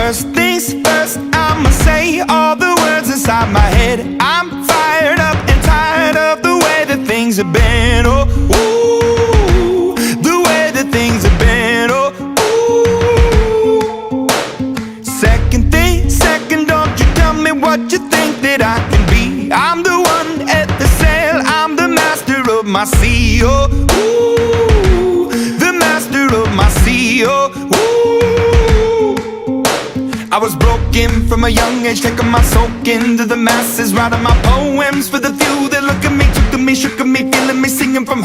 First things first, I'ma say all the words inside my head. I'm fired up and tired of the way that things have been. Oh, ooh, the way that things have been. Oh, ooh. Second thing, second, don't you tell me what you think that I can be. I'm the one at the sail, I'm the master of my sea. Oh, ooh, the master of my sea. Oh, ooh. I was broken from a young age, taking my soak into the masses, writing my poems for the few that look at me, took to me, shook at me, feeling me, singing from